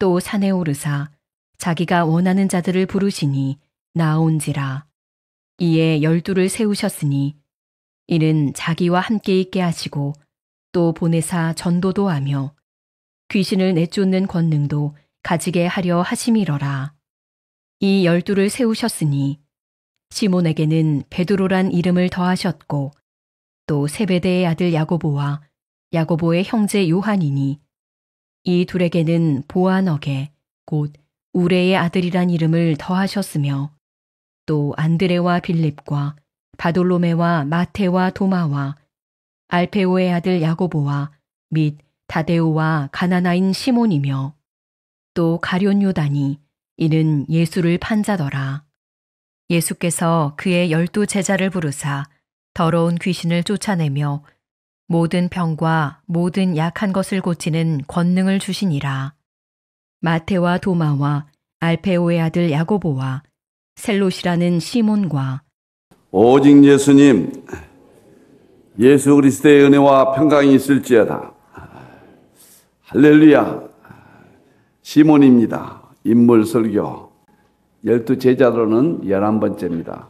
또 산에 오르사 자기가 원하는 자들을 부르시니 나온지라. 이에 12를 세우셨으니 이는 자기와 함께 있게 하시고 또 보내사 전도도 하며 귀신을 내쫓는 권능도 가지게 하려 하심이러라. 이 12를 세우셨으니 시몬에게는 베드로란 이름을 더하셨고 또 세베대의 아들 야고보와 야고보의 형제 요한이니 이 둘에게는 보아너게 곧 우레의 아들이란 이름을 더하셨으며 또 안드레와 빌립과 바돌로메와 마테와 도마와 알페오의 아들 야고보와 및 다데오와 가나나인 시몬이며 또 가룟 요단이 이는 예수를 판자더라. 예수께서 그의 12 제자를 부르사 더러운 귀신을 쫓아내며 모든 병과 모든 약한 것을 고치는 권능을 주시니라. 마테와 도마와 알페오의 아들 야고보와 셀롯이라는 시몬과 오직 예수님, 예수 그리스도의 은혜와 평강이 있을지어다. 할렐루야. 시몬입니다. 인물 설교 12 제자로는 11번째입니다.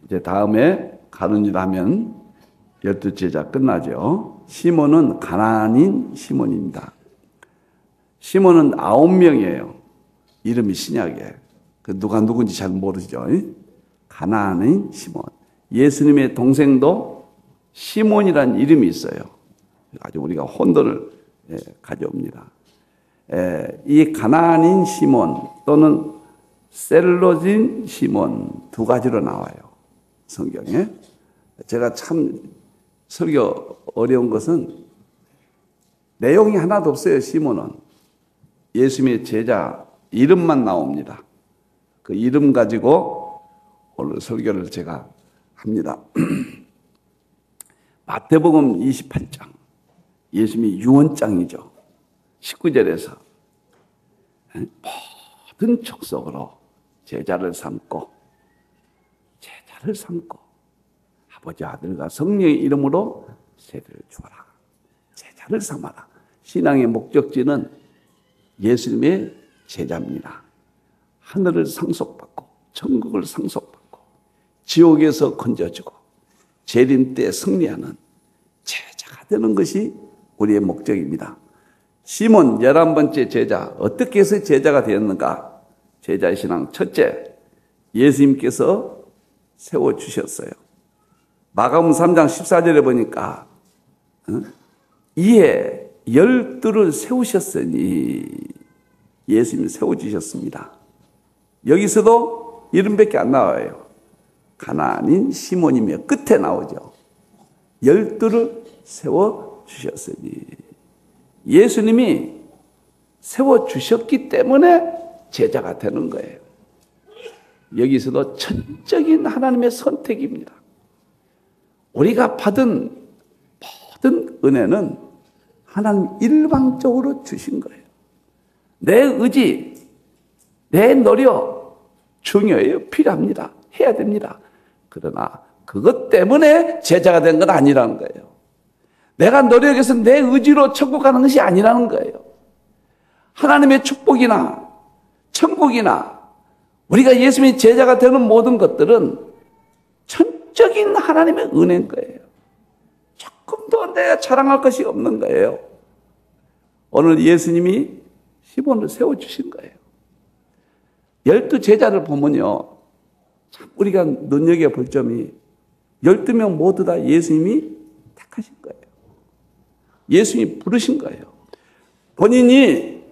이제 다음에 가룟 유다 하면 12 제자 끝나죠. 시몬은 가나안인 시몬입니다. 시몬은 9명이에요. 이름이 신약에. 누가 누군지 잘 모르죠. 가나안인 시몬. 예수님의 동생도 시몬이라는 이름이 있어요. 아주 우리가 혼돈을 가져옵니다. 이 가나안인 시몬 또는 셀로진 시몬 두 가지로 나와요. 성경에. 제가 참 설교 어려운 것은 내용이 하나도 없어요. 시몬은 예수님의 제자 이름만 나옵니다. 그 이름 가지고 오늘 설교를 제가 합니다. 마태복음 28장 예수님이 유언장이죠. 19절에서 모든 족속으로 제자를 삼고 아버지 아들과 성령의 이름으로 세례를 주어라. 제자를 삼아라. 신앙의 목적지는 예수님의 제자입니다. 하늘을 상속받고 천국을 상속받고 지옥에서 건져주고 재림 때 승리하는 제자가 되는 것이 우리의 목적입니다. 시몬 11번째 제자, 어떻게 해서 제자가 되었는가? 제자의 신앙 첫째, 예수님께서 세워주셨어요. 마가복음 3장 14절에 보니까 이에 12를 세우셨으니 예수님이 세워주셨습니다. 여기서도 이름밖에 안 나와요. 가나안인 시몬이며 끝에 나오죠. 12를 세워주셨으니 예수님이 세워주셨기 때문에 제자가 되는 거예요. 여기서도 전적인 하나님의 선택입니다. 우리가 받은 모든 은혜는 하나님 일방적으로 주신 거예요. 내 의지, 내 노력 중요해요. 필요합니다. 해야 됩니다. 그러나 그것 때문에 제자가 된 건 아니라는 거예요. 내가 노력해서 내 의지로 천국 가는 것이 아니라는 거예요. 하나님의 축복이나 천국이나 우리가 예수님의 제자가 되는 모든 것들은 전적인 하나님의 은혜인 거예요. 조금도 내가 자랑할 것이 없는 거예요. 오늘 예수님이 시몬을 세워주신 거예요. 12 제자를 보면요, 참 우리가 눈여겨볼 점이 12명 모두 다 예수님이 택하신 거예요. 예수님이 부르신 거예요. 본인이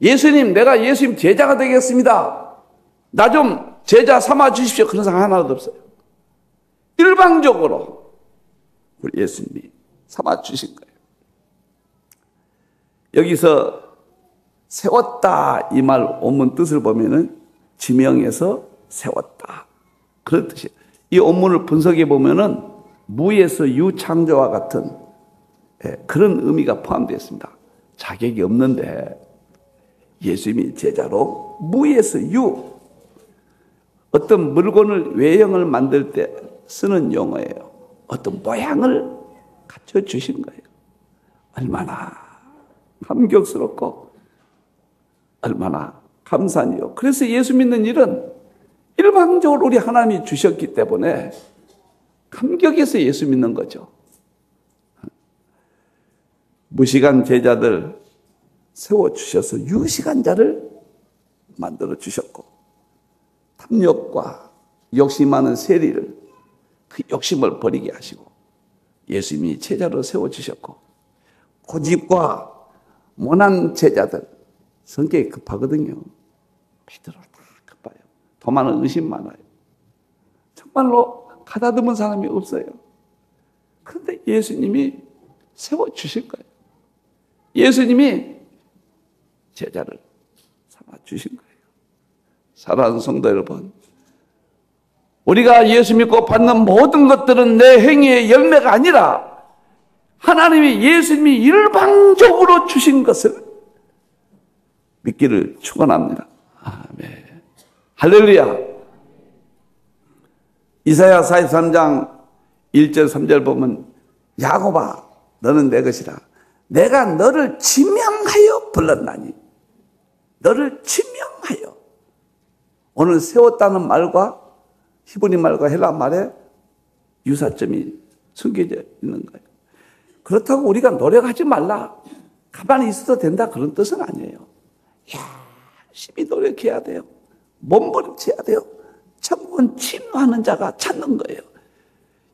예수님, 내가 예수님 제자가 되겠습니다. 나 좀 제자 삼아 주십시오. 그런 사람 하나도 없어요. 일방적으로 우리 예수님이 삼아 주신 거예요. 여기서 세웠다 이 말 원문 뜻을 보면은 지명에서 세웠다 그런 뜻이에요. 이 원문을 분석해 보면은 무에서 유창조와 같은 그런 의미가 포함되어 있습니다. 자격이 없는데 예수님이 제자로 무에서 유, 어떤 물건을 외형을 만들 때 쓰는 용어예요. 어떤 모양을 갖춰주신 거예요. 얼마나 감격스럽고 얼마나 감사한 일이요. 그래서 예수 믿는 일은 일방적으로 우리 하나님이 주셨기 때문에 감격해서 예수 믿는 거죠. 무시간 제자들 세워주셔서 유시간 자를 만들어 주셨고, 탐욕과 욕심하는 세리를 그 욕심을 버리게 하시고 예수님이 제자로 세워주셨고, 고집과 모난 제자들, 성격이 급하거든요. 베드로 다 급해요. 도마는 의심 많아요. 정말로 가다듬은 사람이 없어요. 그런데 예수님이 세워주신 거예요. 예수님이 제자를 삼아주신 거예요. 사랑하는 성도 여러분, 우리가 예수 믿고 받는 모든 것들은 내 행위의 열매가 아니라 하나님이 예수님이 일방적으로 주신 것을 믿기를 축원합니다. 아멘. 할렐루야. 이사야 43장 1절 3절 보면, 야곱아 너는 내 것이라 내가 너를 지명하여 불렀나니. 너를 지명하여. 오늘 세웠다는 말과 히브리 말과 헬라 말에 유사점이 숨겨져 있는 거예요. 그렇다고 우리가 노력하지 말라, 가만히 있어도 된다, 그런 뜻은 아니에요. 열심히 노력해야 돼요. 몸부림쳐야 돼요. 천국은 침노하는 자가 찾는 거예요.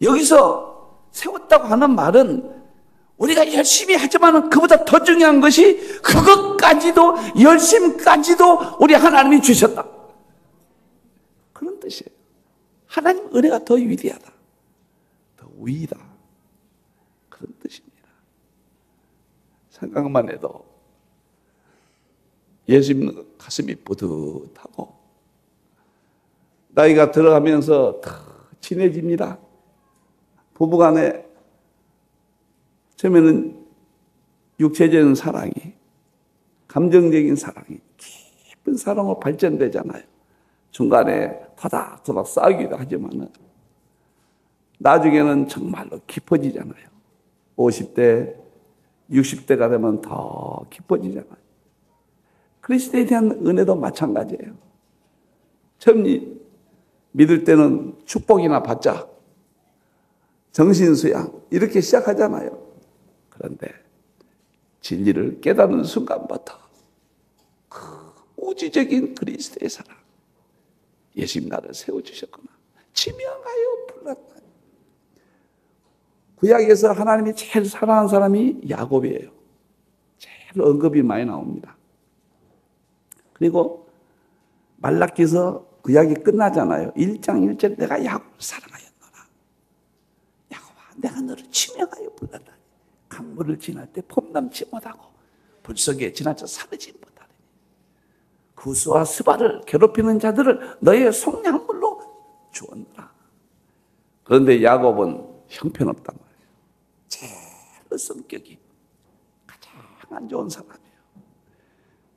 여기서 세웠다고 하는 말은 우리가 열심히 하지만 그보다 더 중요한 것이 그것까지도, 열심까지도 우리 하나님이 주셨다, 그런 뜻이에요. 하나님 은혜가 더 위대하다, 더 위다, 그런 뜻입니다. 생각만 해도 예수 믿는 가슴이 뿌듯하고 나이가 들어가면서 더 친해집니다. 부부간에 처음에는 육체적인 사랑이, 감정적인 사랑이, 깊은 사랑으로 발전되잖아요. 중간에 토닥토닥 싸우기도 하지만은 나중에는 정말로 깊어지잖아요. 50대, 60대가 되면 더 깊어지잖아요. 그리스도에 대한 은혜도 마찬가지예요. 처음 믿을 때는 축복이나 받자, 정신수양 이렇게 시작하잖아요. 그런데 진리를 깨닫는 순간부터 그 우주적인 그리스도의 사랑, 예수님 나를 세워주셨구나, 지명하여 불렀다. 구약에서 하나님이 제일 사랑하는 사람이 야곱이에요. 제일 언급이 많이 나옵니다. 그리고 말라기서 구약이 끝나잖아요. 1장 1절 내가 야곱을 사랑하였노라. 야곱아 내가 너를 지명하여 불렀다. 강물을 지날 때 폼남지 못하고 불속에 지나쳐 사르지 못하니 구스와 스바를 괴롭히는 자들을 너의 속량물로 주었노라. 그런데 야곱은 형편없단 말이에요. 제일 성격이 가장 안 좋은 사람이에요.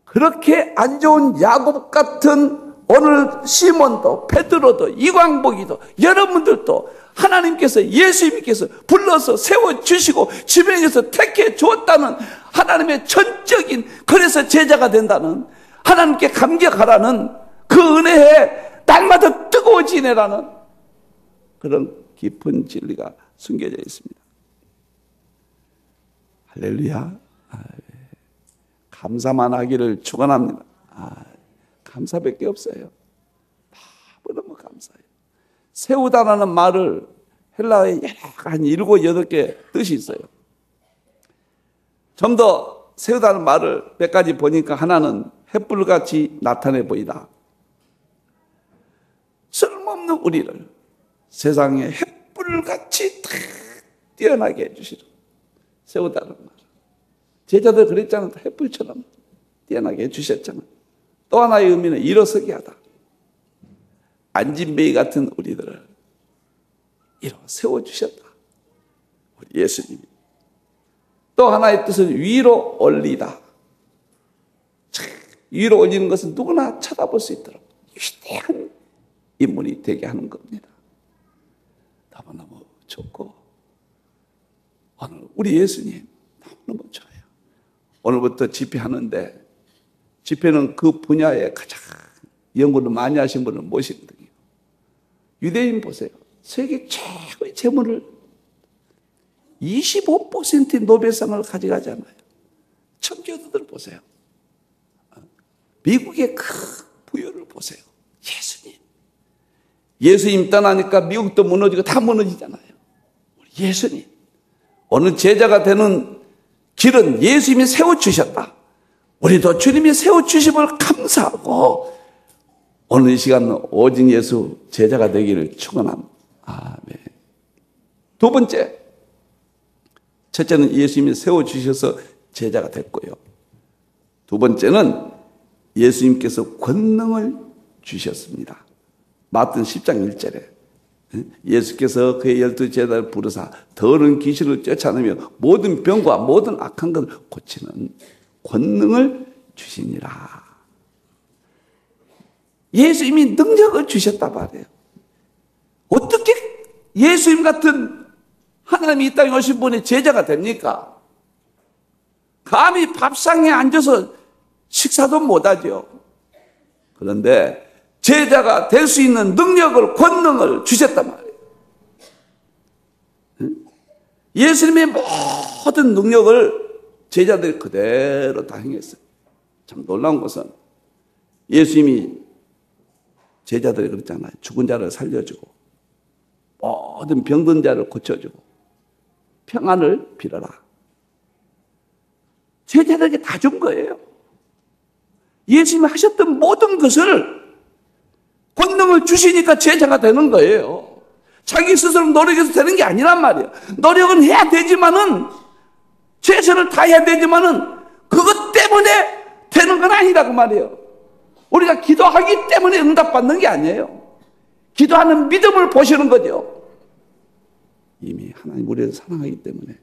그렇게 안 좋은 야곱 같은 오늘 시몬도, 베드로도, 이광복이도, 여러분들도 하나님께서, 예수님께서 불러서 세워주시고 지명해서 택해 주었다는 하나님의 전적인, 그래서 제자가 된다는, 하나님께 감격하라는 그 은혜에 날마다 뜨거워지내라는 그런 깊은 진리가 숨겨져 있습니다. 할렐루야. 감사만 하기를 축원합니다. 감사밖에 없어요. 너무 감사해요. 세우다라는 말을 헬라어에 한 7, 8개 뜻이 있어요. 좀 더 세우다는 말을 몇 가지 보니까 하나는 햇불같이 나타내 보이다. 쓸모없는 우리를 세상에 햇불같이 다 뛰어나게 해주시죠. 세우다는 말. 제자들 그랬잖아요. 햇불처럼 뛰어나게 해주셨잖아요. 또 하나의 의미는 일어서게 하다. 안진뱅이 같은 우리들을 일어 세워주셨다, 우리 예수님이. 또 하나의 뜻은 위로 올리다. 위로 올리는 것은 누구나 쳐다볼 수 있도록 위대한 인물이 되게 하는 겁니다. 너무너무 좋고, 오늘 우리 예수님 너무너무 좋아요. 오늘부터 집회하는데 집회는 그 분야에 가장 연구를 많이 하신 분을 모시거든요. 유대인 보세요. 세계 최고의 재물을 25%의 노벨상을 가져가잖아요. 청교도들 보세요. 미국의 큰 부여를 보세요. 예수님 떠나니까 미국도 무너지고 다 무너지잖아요. 예수님. 어느 제자가 되는 길은 예수님이 세워주셨다. 우리도 주님이 세워주심을 감사하고 오늘 이 시간 오직 예수 제자가 되기를 축원합니다. 아멘. 두 번째, 첫째는 예수님이 세워주셔서 제자가 됐고요. 두 번째는 예수님께서 권능을 주셨습니다. 마태복음 10장 1절에 예수께서 그의 12 제자를 부르사 더러운 귀신을 쫓아내며 모든 병과 모든 악한 것을 고치는 권능을 주시니라. 예수님이 능력을 주셨단 말이에요. 어떻게 예수님 같은 하나님이 이 땅에 오신 분의 제자가 됩니까? 감히 밥상에 앉아서 식사도 못하죠. 그런데 제자가 될 수 있는 능력을, 권능을 주셨단 말이에요. 예수님의 모든 능력을 제자들이 그대로 다 행했어요. 참 놀라운 것은 예수님이 제자들이 그랬잖아요. 죽은 자를 살려주고 모든 병든 자를 고쳐주고 평안을 빌어라. 제자들에게 다 준 거예요. 예수님이 하셨던 모든 것을 권능을 주시니까 제자가 되는 거예요. 자기 스스로 노력해서 되는 게 아니란 말이에요. 노력은 해야 되지만은 최선을 다해야 되지만은 그것 때문에 되는 건 아니라고 말이에요. 우리가 기도하기 때문에 응답받는 게 아니에요. 기도하는 믿음을 보시는 거죠. 이미 하나님 우리를 사랑하기 때문에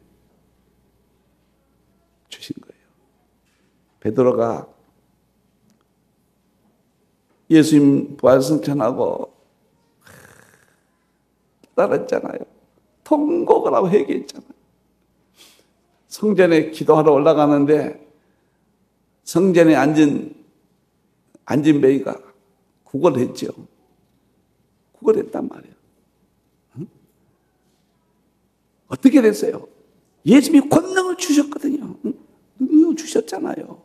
주신 거예요. 베드로가 예수님 부활 승천하고 깨달았잖아요. 통곡을 하고 회개했잖아요. 성전에 기도하러 올라가는데 성전에 앉은 베이가 구걸했죠. 구걸했단 말이에요. 어떻게 됐어요? 예수님이 권능을 주셨거든요. 능력을 주셨잖아요.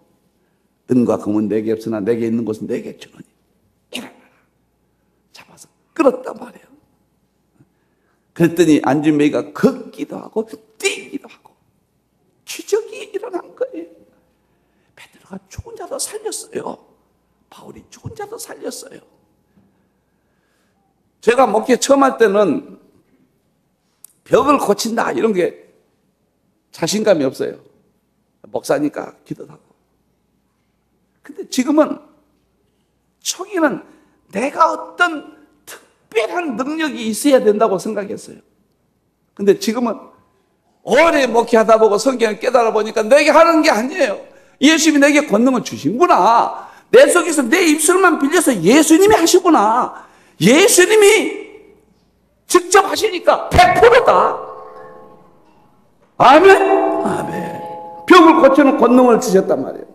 은과 금은 내게 없으나 내게 있는 것은 내게 주노니 일어나라. 잡아서 끌었단 말이에요. 그랬더니 앉은 메이가 걷기도 하고 뛰기도 하고 기적이 일어난 거예요. 베드로가 죽은 자도 살렸어요. 바울이 죽은 자도 살렸어요. 제가 목회 처음 할 때는 벽을 고친다 이런 게 자신감이 없어요. 목사니까 기도도 하고. 근데 지금은 초기는 내가 어떤 특별한 능력이 있어야 된다고 생각했어요. 근데 지금은 오래 목회하다 보고 성경을 깨달아 보니까 내게 하는 게 아니에요. 예수님이 내게 권능을 주신구나. 내 속에서 내 입술만 빌려서 예수님이 하시구나. 예수님이 직접 하시니까 100%다. 아멘. 아멘. 병을 고치는 권능을 주셨단 말이에요.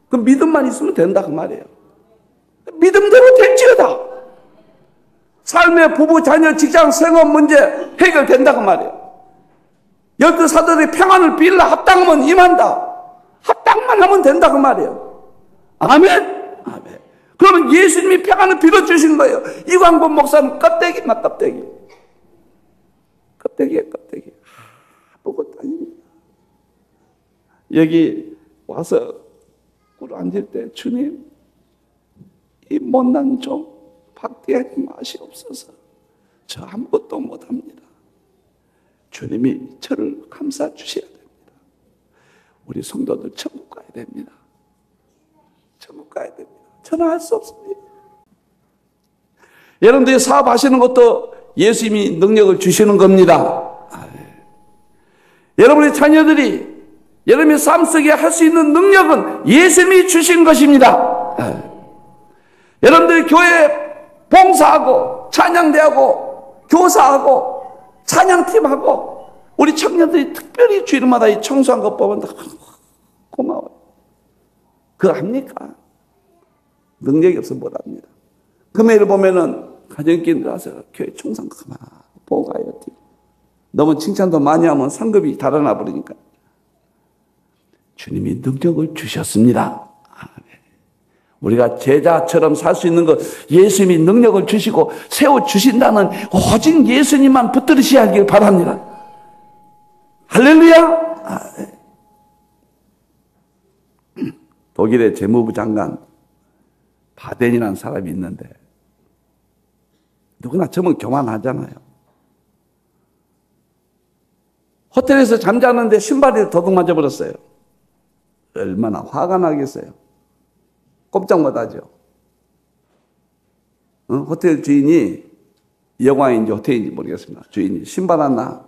그 믿음만 있으면 된다 그 말이에요. 믿음대로 될지어다. 삶의 부부, 자녀, 직장, 생업 문제 해결된다 그 말이에요. 12 사도들이 평안을 빌라 합당하면 임한다. 합당만 하면 된다 그 말이에요. 아멘. 아멘. 그러면 예수님이 평안을 빌어주신 거예요. 이광범 목사는 껍데기만 껍데기. 껍데기에 껍데기. 아무것도 아닙니다. 여기 와서 꿀 앉을 때 주님 이 못난 좀 박대하지 마시옵소서. 저 아무것도 못합니다. 주님이 저를 감싸 주셔야 됩니다. 우리 성도들 천국 가야 됩니다. 천국 가야 됩니다. 저는 할 수 없습니다. 여러분들이 사업하시는 것도 예수님이 능력을 주시는 겁니다. 여러분의 자녀들이 여러분의 삶 속에 할 수 있는 능력은 예수님이 주신 것입니다. 여러분들이 교회 봉사하고 찬양대하고 교사하고 찬양팀하고 우리 청년들이 특별히 주일마다 이 청소한 것 보면 고마워요. 그거 합니까? 능력이 없어 못합니다. 금요일 보면은 가정끼리 들어와서 교회 총상 그만 보고 가요. 너무 칭찬도 많이 하면 상급이 달아나 버리니까. 주님이 능력을 주셨습니다. 우리가 제자처럼 살 수 있는 것, 예수님이 능력을 주시고 세워주신다는 오직 예수님만 붙들으셔야 하길 바랍니다. 할렐루야! 독일의 재무부 장관 바덴이라는 사람이 있는데 누구나 저면 교만하잖아요. 호텔에서 잠자는데 신발이 도둑 맞아버렸어요. 얼마나 화가 나겠어요. 꼼짝 못하죠. 호텔 주인이 여관인지 호텔인지 모르겠습니다. 주인이 신발 하나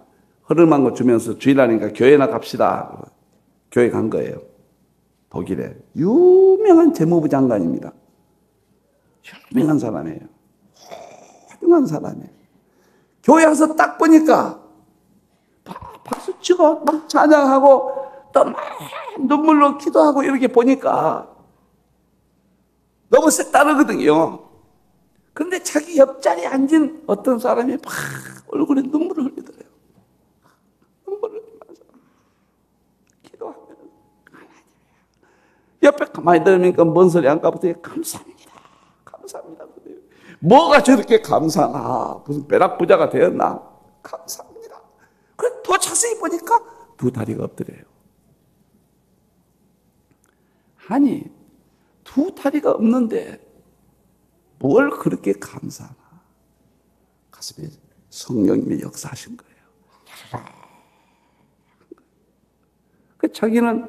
허름한 거 주면서 주일하니까 교회나 갑시다. 교회 간 거예요. 독일의 유명한 재무부 장관입니다. 유명한 사람이에요. 훌륭한 사람이에요. 교회 와서 딱 보니까 박수 치고 막 찬양하고 또 막 눈물로 기도하고 이렇게 보니까 너무 색다르거든요. 그런데 자기 옆자리에 앉은 어떤 사람이 막 얼굴에 눈물을 흘리더래요. 눈물을 흘리면서 기도하면 옆에 가만히 들으니까 뭔 소리 안 가보더니 감사합니다. 감사합니다. 뭐가 저렇게 감사나? 무슨 벼락부자가 되었나? 감사합니다. 그래 더 자세히 보니까 두 다리가 없더래요. 아니 두 다리가 없는데 뭘 그렇게 감사하나? 가슴에 성령님이 역사하신 거예요. 그 자기는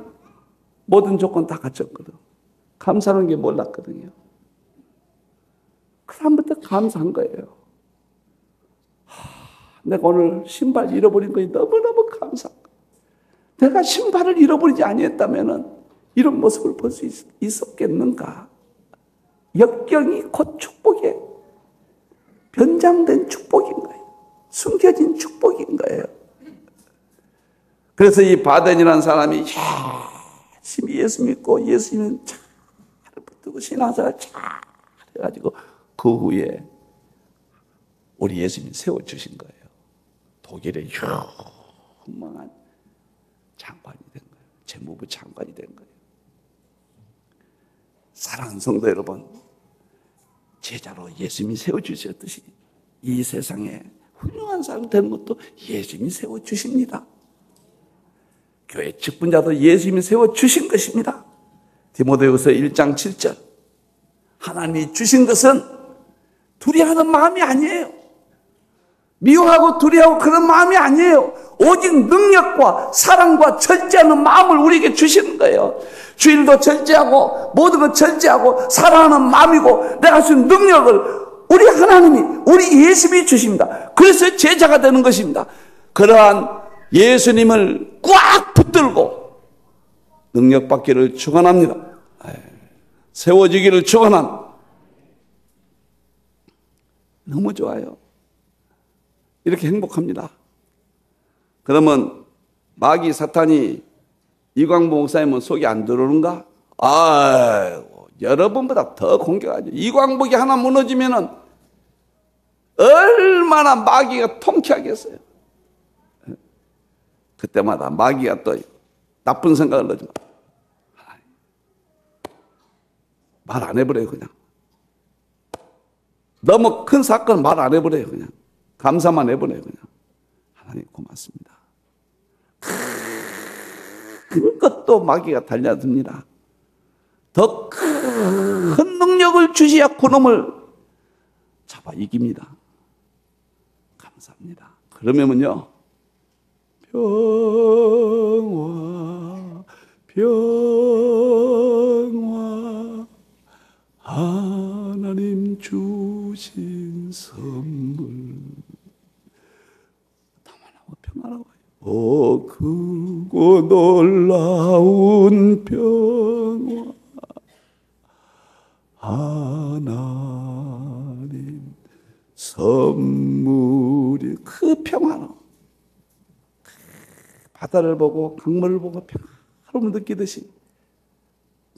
모든 조건 다 갖췄거든. 감사하는 게 몰랐거든요. 그 다음부터 감사한 거예요. 내가 오늘 신발 잃어버린 것이 너무너무 감사한 거예요. 내가 신발을 잃어버리지 아니했다면 이런 모습을 볼 수 있었겠는가? 역경이 곧 축복에 변장된 축복인 거예요. 숨겨진 축복인 거예요. 그래서 이 바덴이라는 사람이 열심히 예수 믿고 예수님은 잘 붙들고 신앙생활 잘 해가지고 그 후에 우리 예수님이 세워주신 거예요. 독일의 유망한 장관이 된 거예요. 재무부 장관이 된 거예요. 사랑하는 성도 여러분, 제자로 예수님이 세워주셨듯이 이 세상에 훌륭한 사람 되는 것도 예수님이 세워주십니다. 교회 직분자도 예수님이 세워주신 것입니다. 디모데후서 1장 7절 하나님이 주신 것은 두려워하는 마음이 아니에요. 미워하고 두려워하고 그런 마음이 아니에요. 오직 능력과 사랑과 절제하는 마음을 우리에게 주시는 거예요. 주일도 절제하고 모든 걸 절제하고 사랑하는 마음이고 내가 준 능력을 우리 하나님이 우리 예수님이 주십니다. 그래서 제자가 되는 것입니다. 그러한 예수님을 꽉 붙들고 능력받기를 축원합니다. 세워지기를 축원합니다. 너무 좋아요. 이렇게 행복합니다. 그러면 마귀 사탄이 이광보 목사님은 속이 안 들어오는가? 여러분보다 더 공격하죠. 이광복이 하나 무너지면은 얼마나 마귀가 통쾌하겠어요. 그때마다 마귀가 또 나쁜 생각을 하지 말 안 해버려요. 그냥 너무 큰 사건 말 안 해버려요. 그냥 감사만 해버려요. 그냥 하나님 고맙습니다. 큰 것도 마귀가 달려듭니다. 더 큰 능력을 주셔야 그놈을 잡아 이깁니다. 감사합니다. 그러면요 평화 평화 하나님 주신 선물 너무너무 평화로워요. 크고 놀라운 평화 하나님 선물이 그 평화로 바다를 보고 강물을 보고 평화로움을 느끼듯이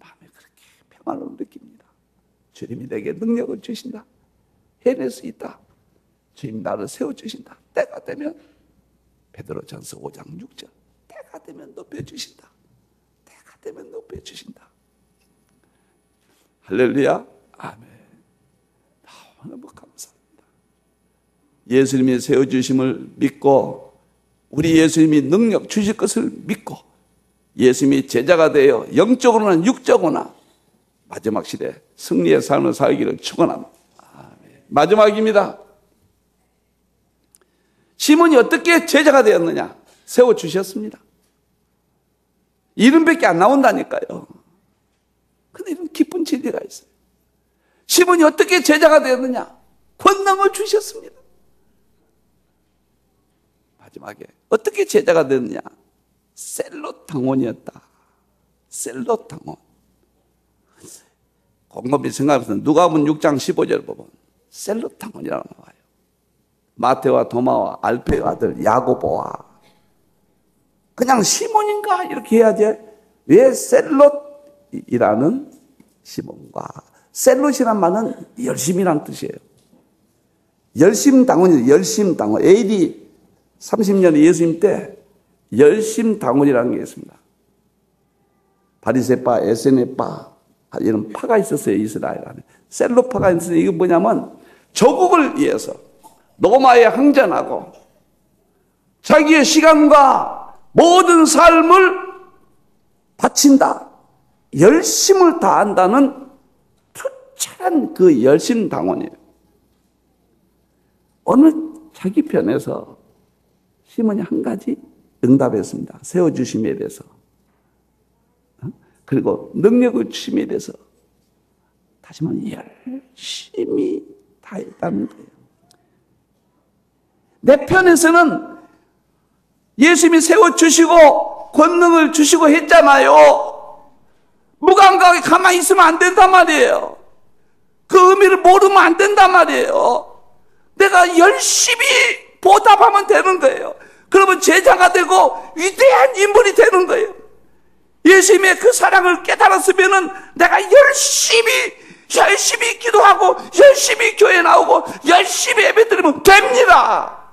마음에 그렇게 평화로움을 느낍니다. 주님이 내게 능력을 주신다. 해낼 수 있다. 주님 나를 세워주신다. 때가 되면 베드로전서 5장 6절 때가 되면 높여주신다. 때가 되면 높여주신다. 할렐루야. 아멘. 너무 감사합니다. 예수님이 세워주심을 믿고 우리 예수님이 능력 주실 것을 믿고 예수님이 제자가 되어 영적으로나 육적으로나 마지막 시대 승리의 삶을 살기를 축원합니다. 아멘. 마지막입니다. 시몬이 어떻게 제자가 되었느냐? 세워주셨습니다. 이름밖에 안 나온다니까요. 근데 이런 깊은 진리가 있어요. 시몬이 어떻게 제자가 되었느냐? 권능을 주셨습니다. 마지막에 어떻게 제자가 되느냐? 셀롯 당원이었다. 셀롯 당원. 곰곰이 생각해서 누가복음 6장 15절 보면 셀롯 당원이라고 나와요. 마테와 도마와 알페의 아들 야고보와 그냥 시몬인가 이렇게 해야지 왜 셀롯이라는 시몬과 셀롯이란 말은 열심이란 뜻이에요. 열심당원이에요. 열심당원. AD 30년에 예수님 때 열심당원이라는 게 있습니다. 바리새파, 에세네파 이런 파가 있었어요. 이스라엘 안에. 셀롯파가 있었어요. 이게 뭐냐면 조국을 위해서 로마에 항전하고 자기의 시간과 모든 삶을 바친다. 열심을 다한다는 투철한 그 열심당원이에요. 어느 자기 편에서 시몬이 한 가지 응답했습니다. 세워주심에 대해서. 그리고 능력을 주심에 대해서 다시 말하면 열심히 다했다는 거예요. 내 편에서는 예수님이 세워주시고 권능을 주시고 했잖아요. 무감각하게 가만히 있으면 안 된단 말이에요. 그 의미를 모르면 안 된단 말이에요. 내가 열심히 보답하면 되는 거예요. 그러면 제자가 되고 위대한 인물이 되는 거예요. 예수님의 그 사랑을 깨달았으면 내가 열심히 기도하고 열심히 교회 나오고 열심히 예배드리면 됩니다.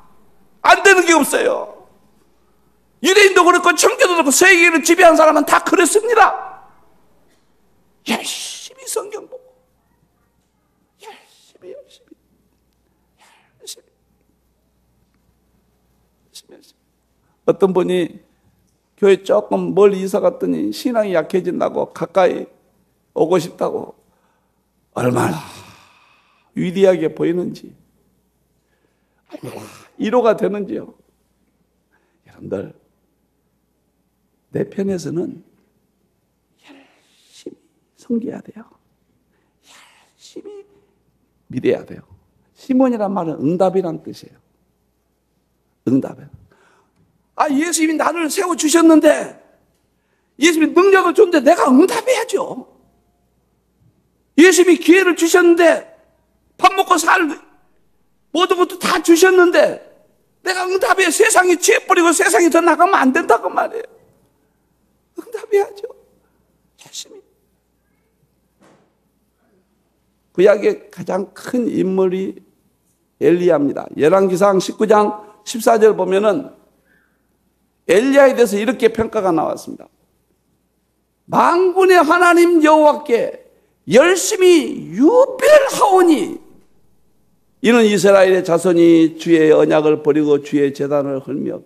안 되는 게 없어요. 유대인도 그렇고 청교도도 그렇고 세계를 지배한 사람은 다 그렇습니다. 열심히 성경 보고 열심히 어떤 분이 교회 조금 멀리 이사 갔더니 신앙이 약해진다고 가까이 오고 싶다고 얼마나 위대하게 보이는지 얼마나 위로가 되는지요. 여러분들 내 편에서는 열심히 섬겨야 돼요. 열심히 믿어야 돼요. 시몬이란 말은 응답이란 뜻이에요. 응답이에요. 예수님이 나를 세워주셨는데 예수님이 능력을 줬는데 내가 응답해야죠. 예수님이 기회를 주셨는데 밥 먹고 살 모든 것도 다 주셨는데 내가 응답해. 세상이 취해버리고 세상이 더 나가면 안 된다고 말이에요. 응답해야죠. 열심히. 구약의 가장 큰 인물이 엘리야입니다. 열왕기상 19장 14절 보면은 엘리야에 대해서 이렇게 평가가 나왔습니다. 만군의 하나님 여호와께 열심히 유별하오니 이는 이스라엘의 자손이 주의 언약을 버리고 주의 제단을 헐며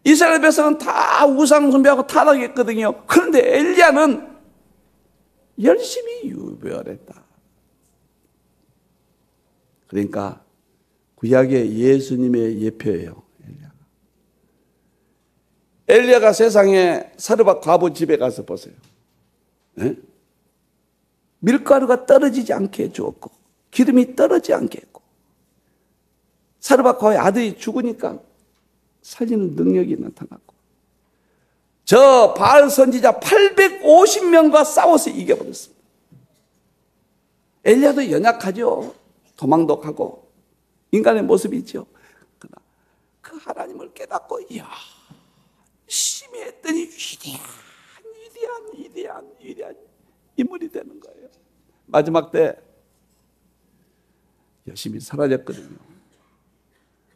이스라엘 백성은 다 우상 숭배하고 타락했거든요. 그런데 엘리야는 열심히 유별했다. 그러니까 구약의 예수님의 예표예요. 엘리야가 세상에 사르밧 과부 집에 가서 보세요. 네? 밀가루가 떨어지지 않게 해주었고 기름이 떨어지지 않게 했고 사르밧 과부의 아들이 죽으니까 살리는 능력이 나타났고 저 바알 선지자 850명과 싸워서 이겨버렸습니다. 엘리야도 연약하죠. 도망도 가고 인간의 모습이 있죠. 그러나 그 하나님을 깨닫고 열심히 했더니 위대한 인물이 되는 거예요. 마지막 때 열심히 사라졌거든요.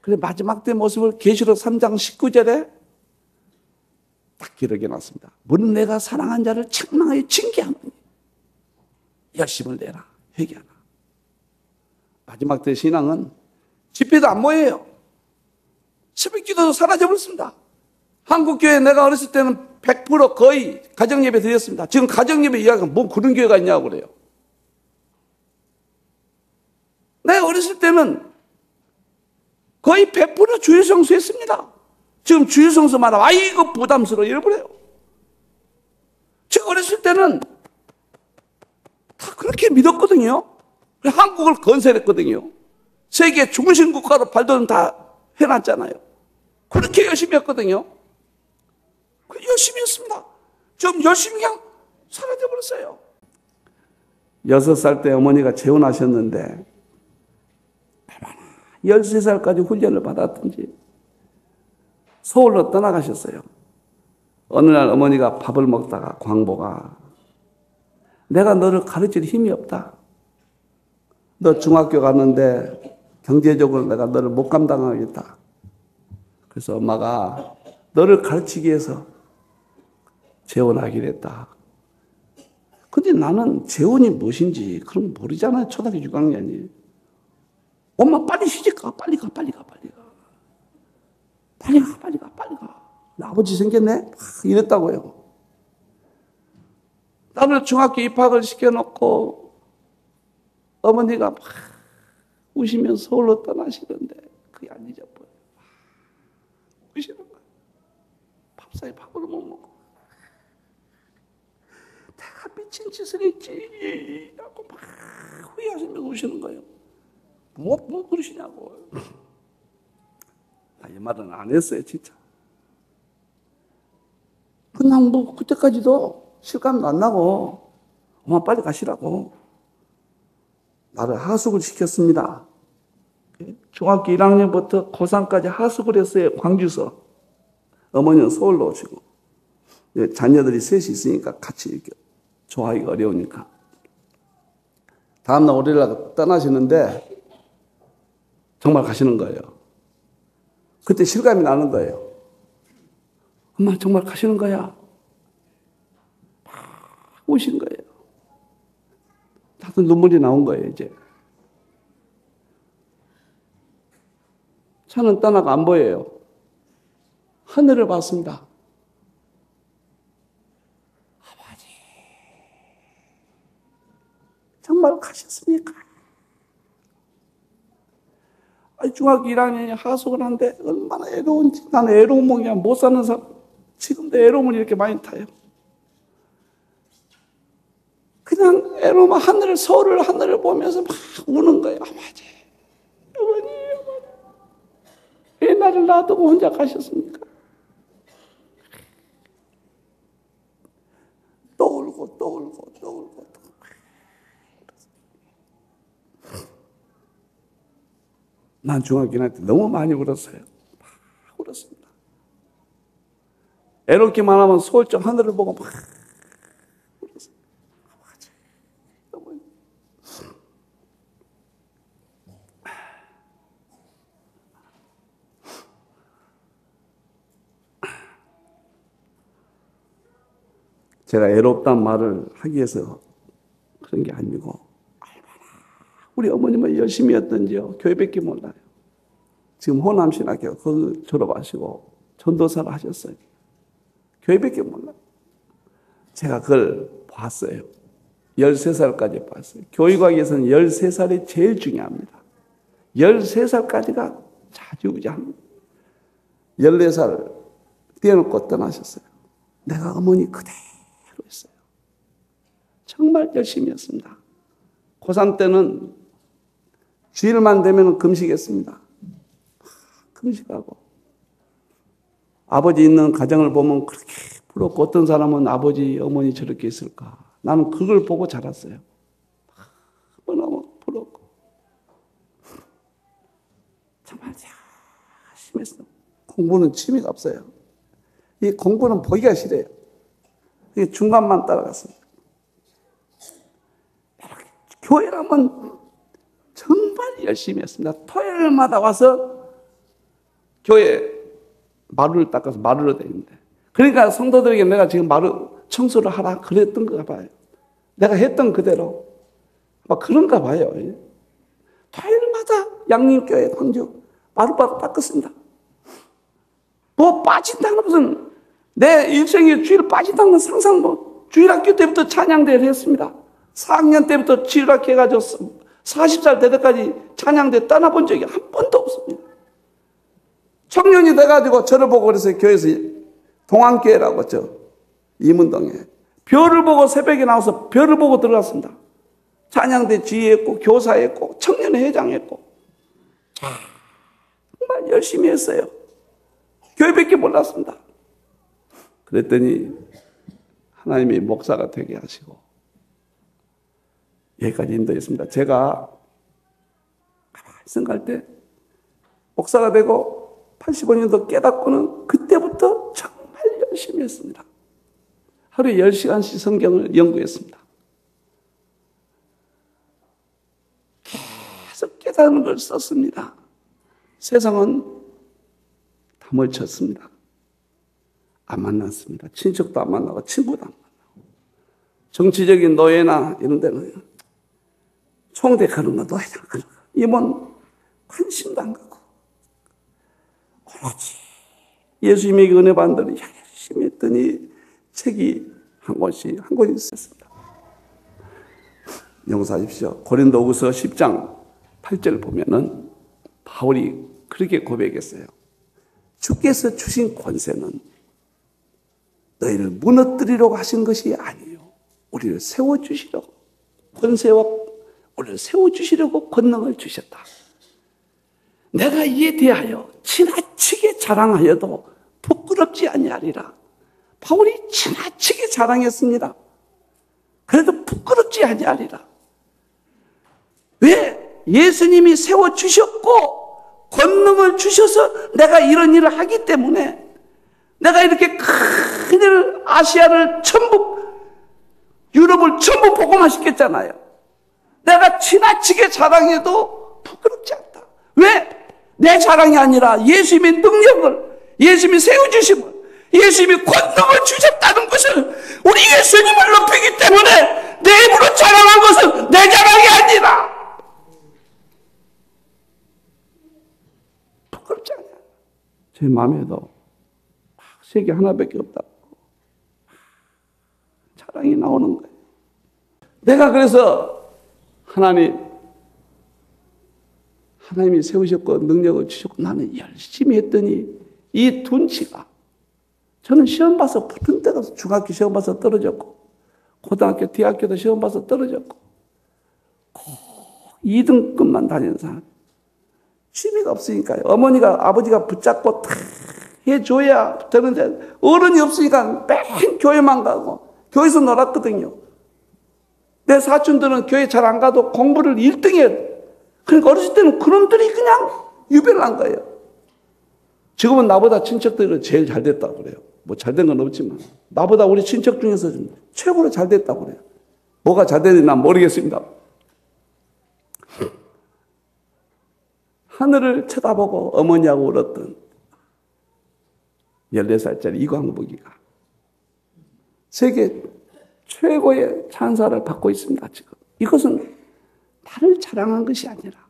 그래 마지막 때 모습을 계시록 3장 19절에 딱 기록해 놨습니다. 무릇 내가 사랑한 자를 책망하여 징계하노니 열심을 내라 회개하라. 마지막 때 신앙은 집회도 안 모여요. 새벽기도도 사라져버렸습니다. 한국교회 내가 어렸을 때는 100% 거의 가정예배 드렸습니다. 지금 가정예배 이야기가 뭐 그런 교회가 있냐고 그래요. 내가 어렸을 때는 거의 100% 주일성수 했습니다. 지금 주일성수 말하면 아이고 부담스러워 이래버려요. 제가 어렸을 때는 다 그렇게 믿었거든요. 한국을 건설했거든요. 세계 중심 국가로 발돋움 다 해놨잖아요. 그렇게 열심히 했거든요. 열심히 했습니다. 좀 열심히 그냥 사라져버렸어요. 6살 때 어머니가 재혼하셨는데 13살까지 훈련을 받았든지 서울로 떠나가셨어요. 어느 날 어머니가 밥을 먹다가 광보가 내가 너를 가르칠 힘이 없다. 너 중학교 갔는데 경제적으로 내가 너를 못 감당하겠다. 그래서 엄마가 너를 가르치기 위해서 재혼하기로 했다. 근데 나는 재혼이 무엇인지 그런 거 모르잖아요. 초등학교 6학년이. 엄마 빨리 시집가. 빨리 가. 빨리 가. 나 아버지 생겼네? 이랬다고요. 나를 중학교 입학을 시켜놓고 어머니가 막 우시면서 서울로 떠나시는데 그게 안 잊어버려요. 우시는 거예요. 밥사이 밥을 못 먹고 내가 미친 짓을 했지 하고 막 후회하시면서 우시는 거예요. 뭐 그러시냐고. 나 이 말은 안 했어요, 진짜. 그냥 뭐 그때까지도 실감도 안 나고 엄마 빨리 가시라고 나를 하숙을 시켰습니다. 중학교 1학년부터 고3까지 하숙을 했어요. 광주서. 어머니는 서울로 오시고 자녀들이 셋이 있으니까 같이 이렇게 좋아하기가 어려우니까. 다음날 월요일날 떠나시는데 정말 가시는 거예요. 그때 실감이 나는 거예요. 엄마 정말 가시는 거야. 막 오신 거예요. 다들 눈물이 나온 거예요, 이제. 차는 떠나가 안 보여요. 하늘을 봤습니다. 아버지, 정말 가셨습니까? 중학교 1학년이 하숙을 하는데 얼마나 애로운지. 나는 애로운 몸이야. 못 사는 사람. 지금도 애로움을 이렇게 많이 타요. 그냥 애로움 서울을 하늘을 보면서 막 우는 거예요. 아버지, 어머니. 왜 나를 놔두고 혼자 가셨습니까? 또 울고. 난 중학교 1학년 때 너무 많이 울었어요. 막 울었습니다. 애롭기만 하면 서울 쪽 하늘을 보고 막 울었어요. 어머니. 제가 애롭단 말을 하기 위해서 그런 게 아니고 우리 어머님은 열심히 했던지요. 교회밖에 몰라요. 지금 호남신학교 거기 졸업하시고 전도사를 하셨어요. 교회밖에 몰라요. 제가 그걸 봤어요. 13살까지 봤어요. 교육학에서는 13살이 제일 중요합니다. 13살까지가 자주우지합니다. 14살 떼어놓고 떠나셨어요. 내가 어머니 그대로 했어요. 정말 열심히 했습니다. 고3 때는 주일만 되면 금식했습니다. 금식하고. 아버지 있는 가정을 보면 그렇게 부럽고 어떤 사람은 아버지, 어머니 저렇게 있을까. 나는 그걸 보고 자랐어요. 너무 부럽고. 정말 열심히 했어요. 공부는 취미가 없어요. 이 공부는 보기가 싫어요. 중간만 따라갔습니다. 교회라면 정말 열심히 했습니다. 토요일마다 와서 교회 마루를 닦아서 마루로 되는데, 그러니까 성도들에게 내가 지금 마루 청소를 하라 그랬던 가 봐요. 내가 했던 그대로 막 그런가 봐요. 토요일마다 양림교회 광주 마루바로 닦았습니다. 뭐 빠진다는 무슨 내 일생에 주일 빠진다는 건 상상 뭐. 주일학교 때부터 찬양대회를 했습니다. 4학년 때부터 주일학교 해가지고 40살 될 때까지 찬양대 떠나본 적이 한 번도 없습니다. 청년이 돼가지고 저를 보고 그래서 교회에서 동안교회라고 이문동에 별을 보고 새벽에 나와서 별을 보고 들어갔습니다. 찬양대 지휘했고 교사했고 청년회 회장했고 정말 열심히 했어요. 교회밖에 몰랐습니다. 그랬더니 하나님이 목사가 되게 하시고 여기까지 인도했습니다. 제가 가만히 생각할 때 목사가 되고 85년도 깨닫고는 그때부터 정말 열심히 했습니다. 하루에 10시간씩 성경을 연구했습니다. 계속 깨닫는 걸 썼습니다. 세상은 담을 쳤습니다. 안 만났습니다. 친척도 안 만나고 친구도 안 만나고. 정치적인 노예나 이런 데는 총대 가는 거 노예나 그런 거. 이번 관심도 안 가고. 오로지 예수님에게 은혜 받는 데를 열심히 했더니 책이 한 권씩 있었습니다. 용서하십시오. 고린도후서 10장 8절 보면은 바울이 그렇게 고백했어요. 주께서 주신 권세는 너희를 무너뜨리려고 하신 것이 아니에요. 우리를 세워주시려고, 권세와 우리를 세워주시려고 권능을 주셨다. 내가 이에 대하여 지나치게 자랑하여도 부끄럽지 아니하리라. 바울이 지나치게 자랑했습니다. 그래도 부끄럽지 아니하리라. 왜? 예수님이 세워주셨고 권능을 주셔서 내가 이런 일을 하기 때문에 내가 이렇게 큰 일을 아시아를 전부 유럽을 전부 복음화시켰잖아요. 내가 지나치게 자랑해도 부끄럽지 않다. 왜? 내 자랑이 아니라 예수님의 능력을, 예수님이 세워주심을, 예수님이 권능을 주셨다는 것을 우리 예수님을 높이기 때문에 내 입으로 자랑한 것은 내 자랑이 아니라 부끄럽지 않아요. 제 마음에도 세계 하나밖에 없다고 자랑이 나오는 거예요. 내가 그래서 하나님이 세우셨고 능력을 주셨고 나는 열심히 했더니 이 둔치가 저는 시험 봐서 붙은 때가 중학교 시험 봐서 떨어졌고 고등학교, 대학교도 시험 봐서 떨어졌고 꼭 2등급만 다니는 사람. 취미가 없으니까요. 어머니가 아버지가 붙잡고 다 해줘야 되는데 어른이 없으니까 맨 교회만 가고 교회에서 놀았거든요. 내 사촌들은 교회 잘 안 가도 공부를 1등해. 그러니까 어렸을 때는 그놈들이 그냥 유배를 한 거예요. 지금은 나보다 친척들은 제일 잘 됐다고 그래요. 뭐 잘 된 건 없지만 나보다 우리 친척 중에서 좀 최고로 잘 됐다고 그래요. 뭐가 잘 됐는지 난 모르겠습니다. 하늘을 쳐다보고 어머니하고 울었던 14살짜리 이광복이가 세계 최고의 찬사를 받고 있습니다. 지금 이것은 나를 자랑한 것이 아니라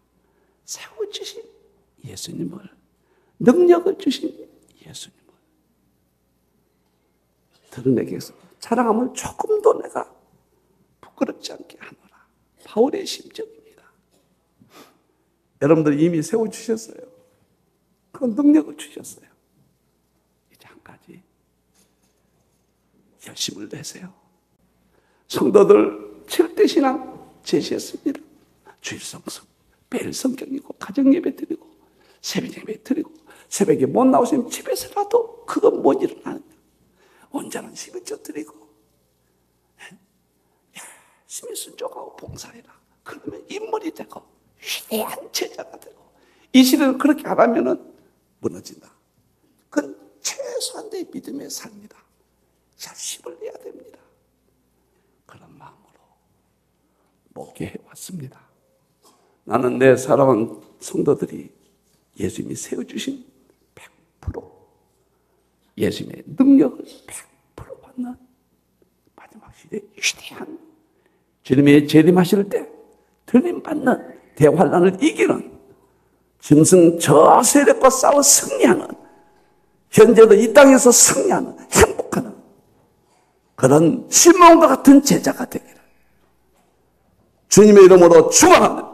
세워주신 예수님을, 능력을 주신 예수님을 드러내기 위해서 자랑함을 조금도 내가 부끄럽지 않게 하노라. 바울의 심정입니다. 여러분들 이미 세워주셨어요. 그 능력을 주셨어요. 이제 한 가지 열심을 내세요. 성도들 7대 신앙 제시했습니다. 주일성수, 매일 성경이고 가정예배 드리고 새벽예배 드리고 새벽에 못 나오시면 집에서라도 그건 못 일어나느냐. 온전한 11조 드리고 열심히 순종하고 봉사해라. 그러면 인물이 되고 위대한 제자가 되고 이 시대는 그렇게 안 하면은 무너진다. 그건 최소한의 믿음의 삶이다. 열심을 내야 됩니다. 그런 마음으로 목회해 왔습니다. 나는 내 사랑하는 성도들이 예수님이 세워주신 100% 예수님의 능력을 100% 받는 마지막 시대의 위대한 주님의 재림하실 때 들림받는 대환란을 이기는 짐승 저 세력과 싸워 승리하는, 현재도 이 땅에서 승리하는, 행복하는 그런 시몬과 같은 제자가 되기를 주님의 이름으로 축원합니다.